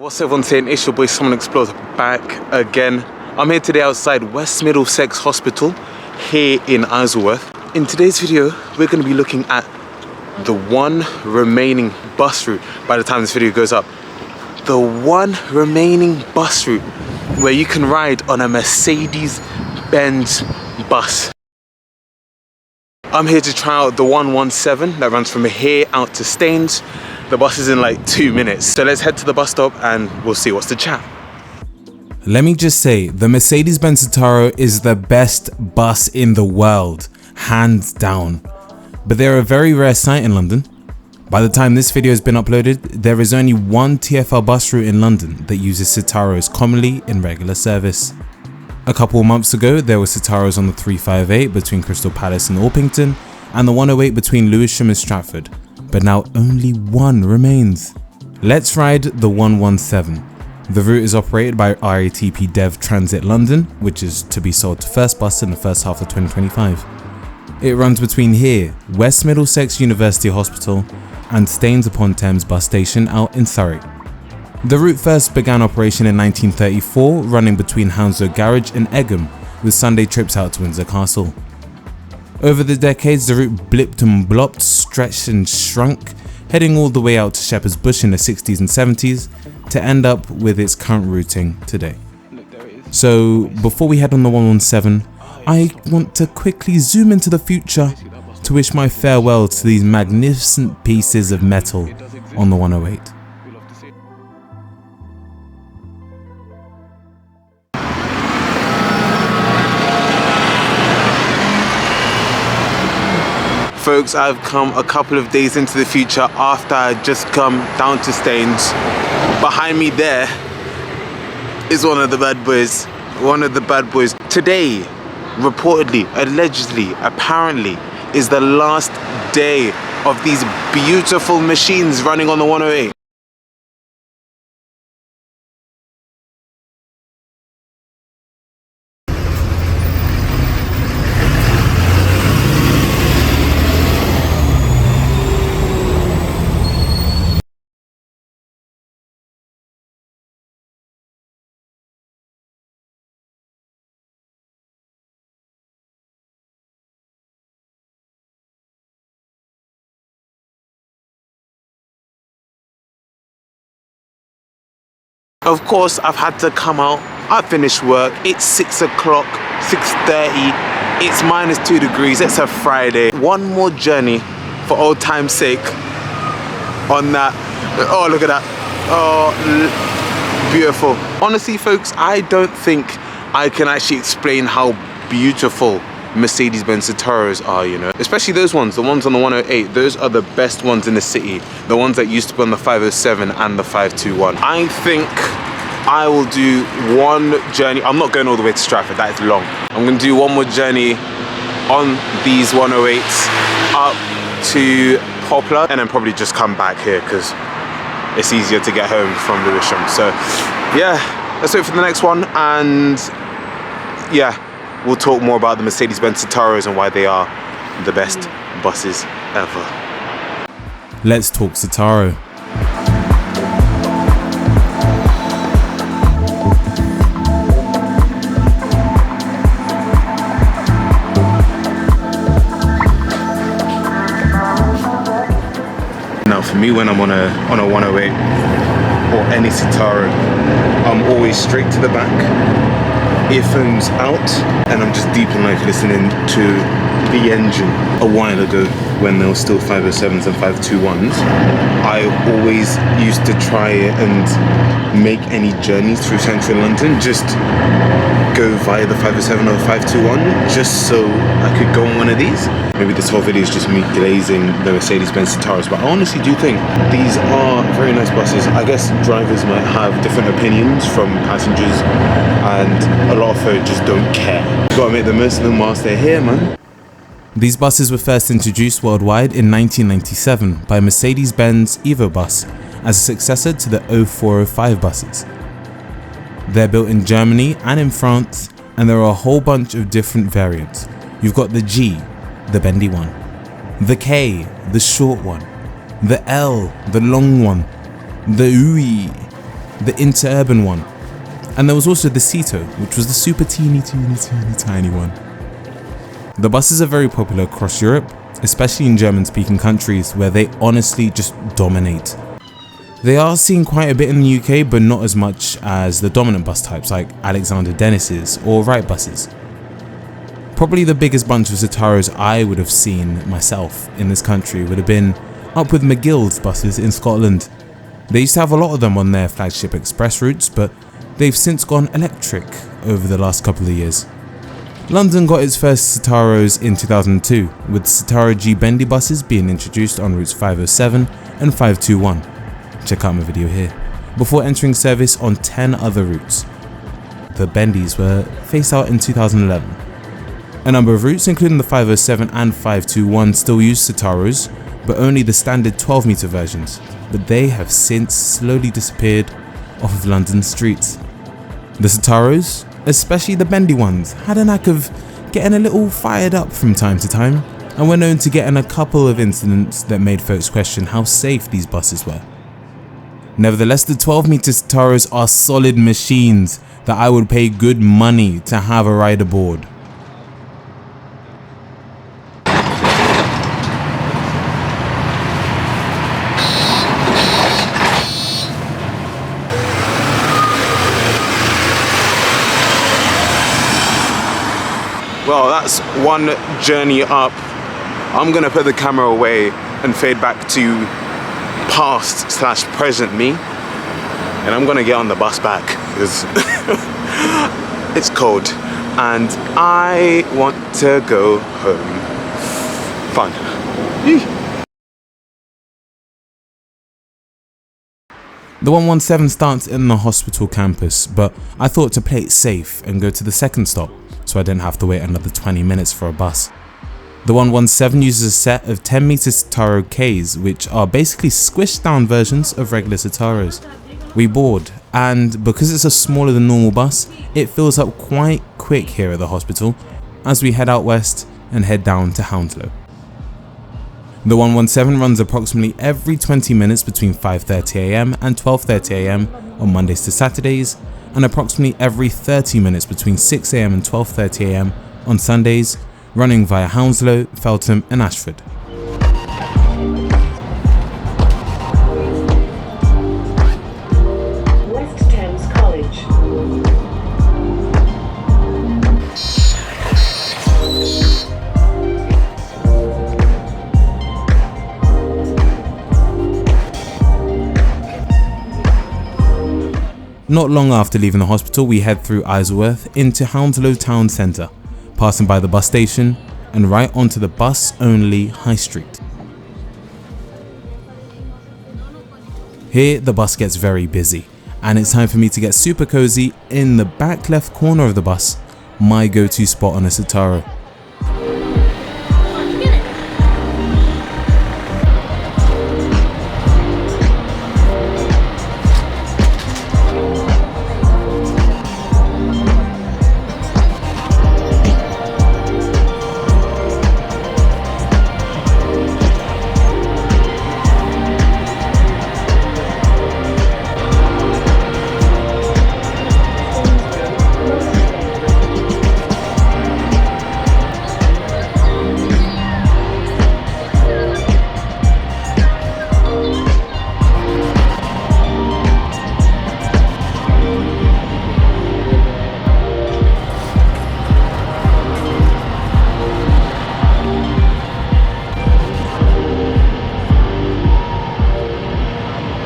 What's everyone saying? It's your boy Someone Explodes back again. I'm here today outside West Middlesex Hospital here in Isleworth. In today's video, we're going to be looking at the one remaining bus route by the time this video goes up. The one remaining bus route where you can ride on a Mercedes-Benz bus. I'm here to try out the 117 that runs from here out to Staines. The bus is in like 2 minutes. So let's head to the bus stop and we'll see what's the chat. Let me just say, the Mercedes-Benz Citaro is the best bus in the world, hands down. But they're a very rare sight in London. By the time this video has been uploaded, there is only one TfL bus route in London that uses Citaros commonly in regular service. A couple of months ago, there were Citaros on the 358 between Crystal Palace and Orpington, and the 108 between Lewisham and Stratford, but now only one remains. Let's ride the 117. The route is operated by RATP Dev Transit London, which is to be sold to First Bus in the first half of 2025. It runs between here, West Middlesex University Hospital, and Staines upon Thames bus station out in Surrey. The route first began operation in 1934, running between Hounslow Garage and Egham, with Sunday trips out to Windsor Castle. Over the decades, the route blipped and blopped, stretched and shrunk, heading all the way out to Shepherd's Bush in the 60s and 70s, to end up with its current routing today. So before we head on the 117, I want to quickly zoom into the future to wish my farewell to these magnificent pieces of metal on the 108. Folks, I've come a couple of days into the future after I just come down to Staines. Behind me there is one of the bad boys. Today, reportedly, allegedly, apparently, is the last day of these beautiful machines running on the 108. Of course, I've had to come out. I finished work. It's 6 o'clock, 6:30. It's -2 degrees. It's a Friday. One more journey for old time's sake on that. Oh, look at that. Oh, beautiful. Honestly, folks, I don't think I can actually explain how beautiful Mercedes-Benz Citaros are, you know, especially those ones, the ones on the 108. Those are the best ones in the city, the ones that used to be on the 507 and the 521. I think I will do one journey. I'm not going all the way to Stratford, that is long. I'm going to do one more journey on these 108s up to Poplar and then probably just come back here because it's easier to get home from Lewisham. So yeah, let's wait for the next one, and yeah, we'll talk more about the Mercedes-Benz Citaros and why they are the best buses ever. Let's talk Citaro. Now for me, when I'm on a 108 or any Citaro, I'm always straight to the back, earphones out, and I'm just deep in life listening to the engine. A while ago, when there were still 507s and 521s, I always used to try and make any journeys through central London, just go via the 507 or the 521, just so I could go on one of these. Maybe this whole video is just me glazing the Mercedes-Benz Citaros, but I honestly do think these are very nice buses. I guess drivers might have different opinions from passengers, and a lot of folks just don't care. You gotta make the most of them whilst they're here, man. These buses were first introduced worldwide in 1997 by Mercedes-Benz EvoBus as a successor to the 0405 buses. They're built in Germany and in France, and there are a whole bunch of different variants. You've got the G, the bendy one, the K, the short one, the L, the long one, the UI, the interurban one, and there was also the Cito, which was the super teeny tiny one. The buses are very popular across Europe, especially in German-speaking countries where they honestly just dominate. They are seen quite a bit in the UK, but not as much as the dominant bus types like Alexander Dennis's or Wright buses. Probably the biggest bunch of Citaros I would have seen myself in this country would have been up with McGill's buses in Scotland. They used to have a lot of them on their flagship express routes, but they've since gone electric over the last couple of years. London got its first Citaros in 2002, with Citaro G Bendy buses being introduced on routes 507 and 521. Check out my video here. Before entering service on 10 other routes. The Bendies were phased out in 2011. A number of routes, including the 507 and 521, still use Citaros, but only the standard 12-meter versions, but they have since slowly disappeared off of London's streets. The Citaros, especially the bendy ones, had a knack of getting a little fired up from time to time, and were known to get in a couple of incidents that made folks question how safe these buses were. Nevertheless, the 12-meter Citaros are solid machines that I would pay good money to have a ride aboard. Well, that's one journey up. I'm gonna put the camera away and fade back to past/present me, and I'm gonna get on the bus back because it's cold and I want to go home. Fun. The 117 starts in the hospital campus, but I thought to play it safe and go to the second stop, so I didn't have to wait another 20 minutes for a bus. The 117 uses a set of 10-meter Citaro Ks, which are basically squished down versions of regular Citaros. We board, and because it's a smaller than normal bus, it fills up quite quick here at the hospital as we head out west and head down to Hounslow. The 117 runs approximately every 20 minutes between 5:30 am and 12:30 am on Mondays to Saturdays, and approximately every 30 minutes between 6 am and 12:30 am on Sundays, running via Hounslow, Feltham and Ashford. West Thames College. Not long after leaving the hospital, we head through Isleworth into Hounslow town centre, passing by the bus station and right onto the bus-only High Street. Here the bus gets very busy, and it's time for me to get super cozy in the back left corner of the bus, my go-to spot on a Citaro.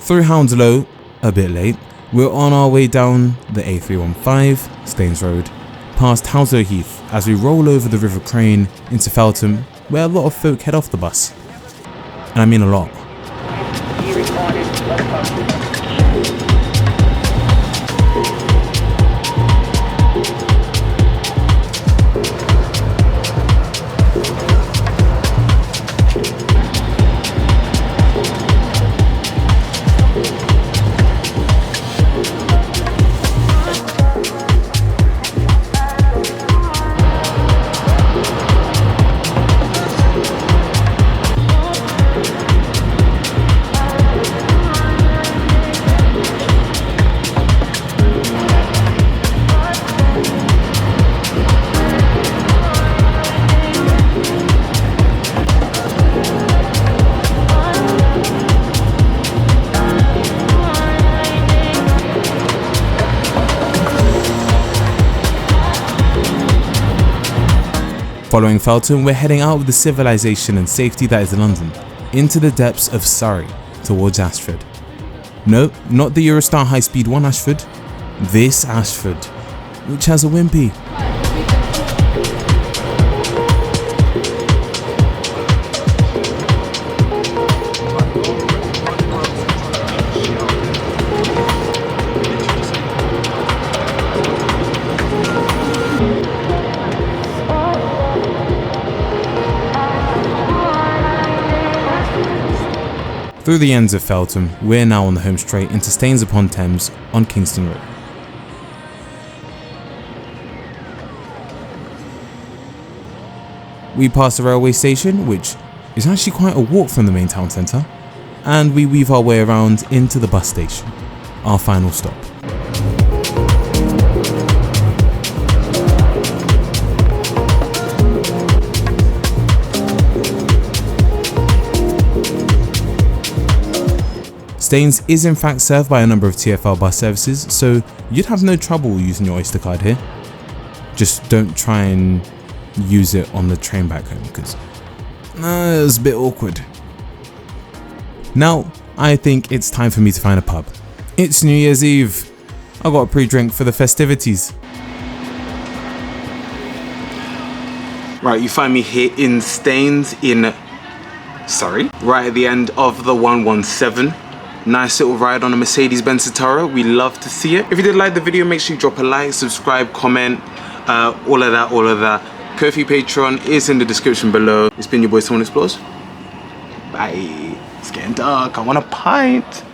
Through Hounslow, a bit late, we're on our way down the A315, Staines Road, past Hounslow Heath as we roll over the River Crane into Feltham, where a lot of folk head off the bus. And I mean a lot. Following Feltham, we're heading out of the civilization and safety that is London, into the depths of Surrey, towards Ashford. No, not the Eurostar High Speed 1 Ashford, this Ashford, which has a wimpy. Through the ends of Feltham, we're now on the home straight into Staines-upon-Thames on Kingston Road. We pass the railway station, which is actually quite a walk from the main town centre, and we weave our way around into the bus station, our final stop. Staines is in fact served by a number of TfL bus services, so you'd have no trouble using your Oyster card here. Just don't try and use it on the train back home, because it's a bit awkward. Now, I think it's time for me to find a pub. It's New Year's Eve. I got a pre-drink for the festivities. Right, you find me here in Staines in Surrey, right at the end of the 117. Nice little ride on a Mercedes-Benz Citaro. We love to see it. If you did like the video, make sure you drop a like, subscribe, comment, all of that. Ko-fi Patreon is in the description below. It's been your boy Someone Explores. Bye. It's getting dark. I want a pint.